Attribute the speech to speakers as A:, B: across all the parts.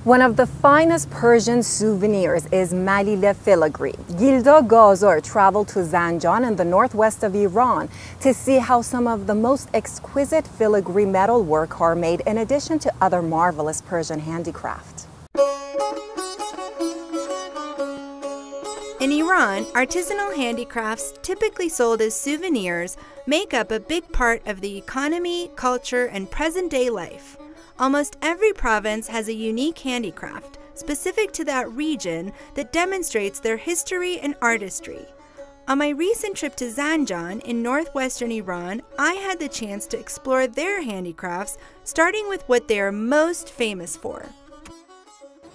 A: One of the finest Persian souvenirs is Malile filigree. Gilda Gazar traveled to Zanjan in the northwest of Iran to see how some of the most exquisite filigree metalwork are made in addition to other marvelous Persian handicraft.
B: In Iran, artisanal handicrafts, typically sold as souvenirs, make up a big part of the economy, culture, and present-day life. Almost every province has a unique handicraft, specific to that region, that demonstrates their history and artistry. On my recent trip to Zanjan in northwestern Iran, I had the chance to explore their handicrafts, starting with what they are most famous for.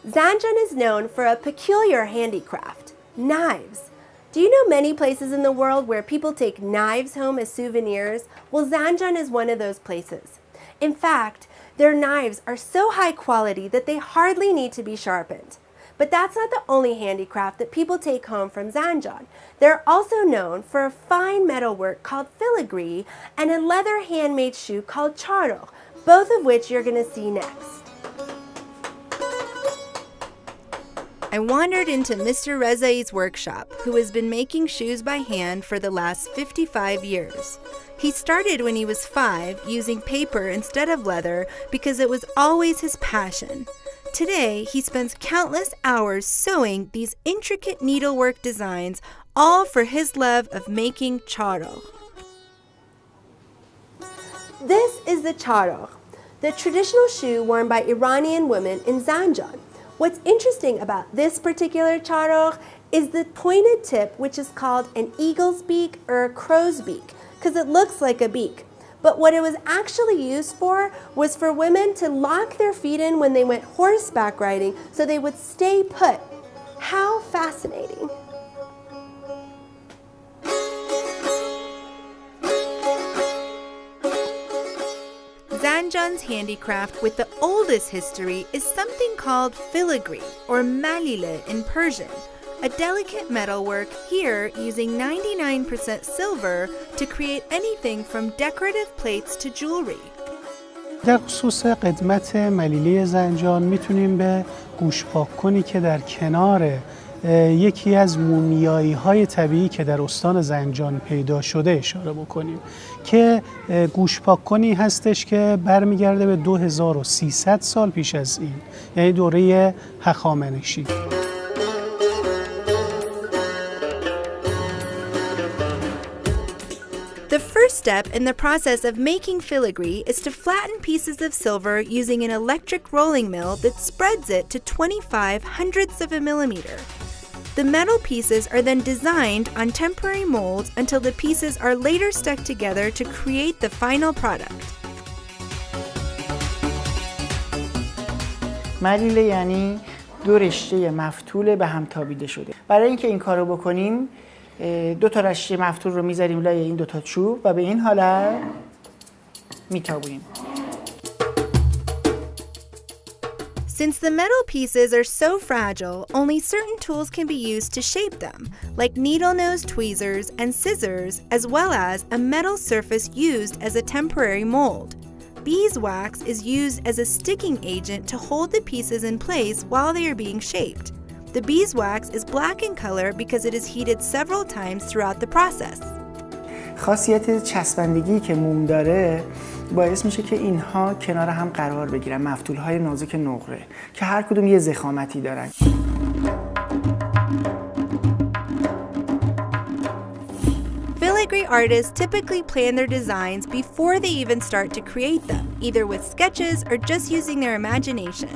C: Zanjan is known for a peculiar handicraft, knives. Do you know many places in the world where people take knives home as souvenirs? Well, Zanjan is one of those places. In fact, their knives are so high quality that they hardly need to be sharpened. But that's not the only handicraft that people take home from Zanjan. They're also known for a fine metalwork called filigree and a leather handmade shoe called Charoq, both of which you're going to see next.
B: I wandered into Mr. Rezai's workshop, who has been making shoes by hand for the last 55 years. He started when he was 5, using paper instead of leather because it was always his passion. Today, he spends countless hours sewing these intricate needlework designs, all for his love of making Charo.
C: This is the Charogh, the traditional shoe worn by Iranian women in Zanjan. What's interesting about this particular Charogh is the pointed tip, which is called an eagle's beak or a crow's beak, because it looks like a beak. But what it was actually used for was for women to lock their feet in when they went horseback riding so they would stay put. How fascinating.
B: Zanjan's handicraft with the oldest history is something called filigree, or malile in Persian, a delicate metalwork here using 99% silver to create anything from decorative plates to jewelry.
D: در خصوص قدمت ملیله زنجان میتونیم به گوشپاک‌کنی که در کنار یکی از مومیایی‌های طبیعی که در استان زنجان پیدا شده اشاره بکنیم که گوشپاک‌کنی هستش که برمیگرده به 2300 سال پیش از این، یعنی دوره هخامنشی.
B: The first step in the process of making filigree is to flatten pieces of silver using an electric rolling mill that spreads it to 25 hundredths of a millimeter. The metal pieces are then designed on temporary molds until the pieces are later stuck together to create the final product.
E: ملیله یعنی دو رشته مفتول به هم تابیده شده. برای اینکه این کارو بکنیم دو تا رشته مفتول رو میذاریم لای این دو تا چوب و به این حالت میتابونیم.
B: Since the metal pieces are so fragile, only certain tools can be used to shape them, like needle nose tweezers and scissors, as well as a metal surface used as a temporary mold. Beeswax is used as a sticking agent to hold the pieces in place while they are being shaped. The beeswax is black in color because it is heated several times throughout the process.
E: خاصیت چسبندگی که موم داره باعث میشه که اینها کنار هم قرار بگیرن، مفتولهای نازک نقره که هر کدوم یه ضخامتی دارن.
B: Filigree artists typically plan their designs before they even start to create them, either with sketches or just using their imagination.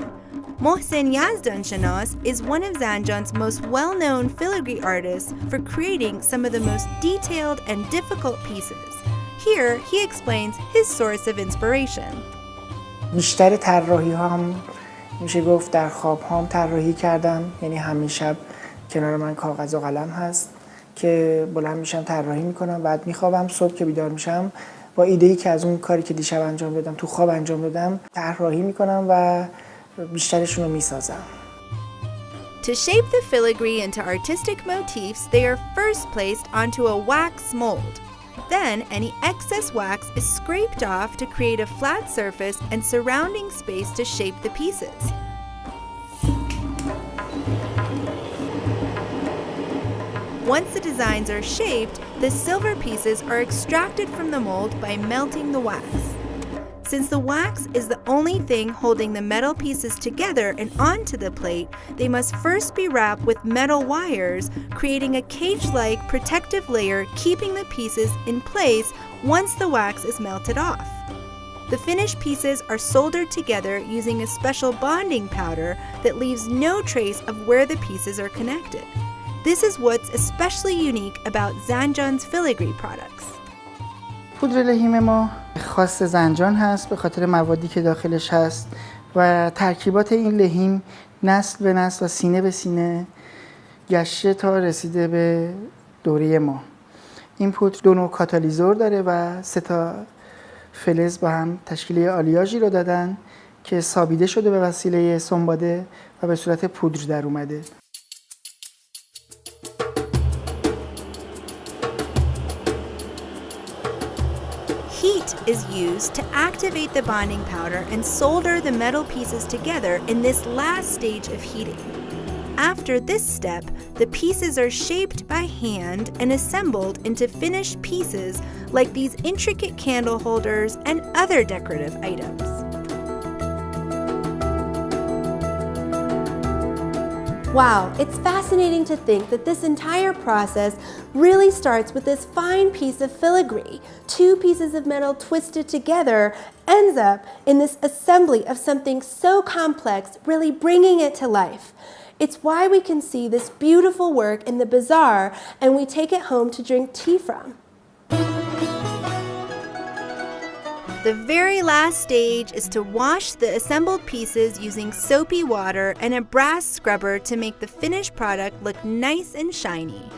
B: Mohsen Yazdanshanas is one of Zanjan's most well-known filigree artists for creating some of the most detailed and difficult pieces. Here, he explains his source of inspiration.
E: بیشتر طراحی ها هم میشه گفت در خواب هام طراحی کردم، یعنی همین شب کنار من کاغذ و قلم هست که بلند میشم طراحی میکنم، بعد میخوابم، صبح که بیدار میشم با ایده‌ای که از اون کاری که دیشب انجام دادم تو خواب انجام دادم طراحی میکنم و بیشترشون رو میسازم.
B: To shape the filigree into artistic motifs, they are first placed onto a wax mold. Then, any excess wax is scraped off to create a flat surface and surrounding space to shape the pieces. Once the designs are shaped, the silver pieces are extracted from the mold by melting the wax. Since the wax is the only thing holding the metal pieces together and onto the plate, they must first be wrapped with metal wires, creating a cage-like protective layer keeping the pieces in place once the wax is melted off. The finished pieces are soldered together using a special bonding powder that leaves no trace of where the pieces are connected. This is what's especially unique about Zanjan's filigree products.
E: پودر لحیم ما خاص زنجان هست به خاطر موادی که داخلش هست و ترکیبات این لحیم نسل به نسل و سینه به سینه گشته تا رسیده به دوره ما. این پودر 2 نوع کاتالیزور داره و 3 تا فلز با هم تشکیل آلیاژی رو دادن که سابیده شده به وسیله سنباده و به صورت پودر در اومده.
B: Heat is used to activate the bonding powder and solder the metal pieces together in this last stage of heating. After this step, the pieces are shaped by hand and assembled into finished pieces like these intricate candle holders and other decorative items.
C: Wow, it's fascinating to think that this entire process really starts with this fine piece of filigree. 2 pieces of metal twisted together ends up in this assembly of something so complex, really bringing it to life. It's why we can see this beautiful work in the bazaar and we take it home to drink tea from.
B: The very last stage is to wash the assembled pieces using soapy water and a brass scrubber to make the finished product look nice and shiny.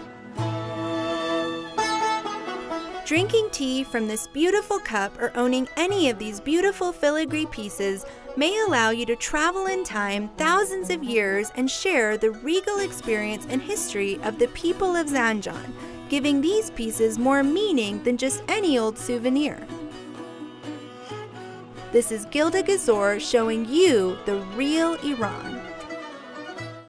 B: Drinking tea from this beautiful cup or owning any of these beautiful filigree pieces may allow you to travel in time thousands of years and share the regal experience and history of the people of Zanjan, giving these pieces more meaning than just any old souvenir. This is Gilda Gazor showing you the real Iran.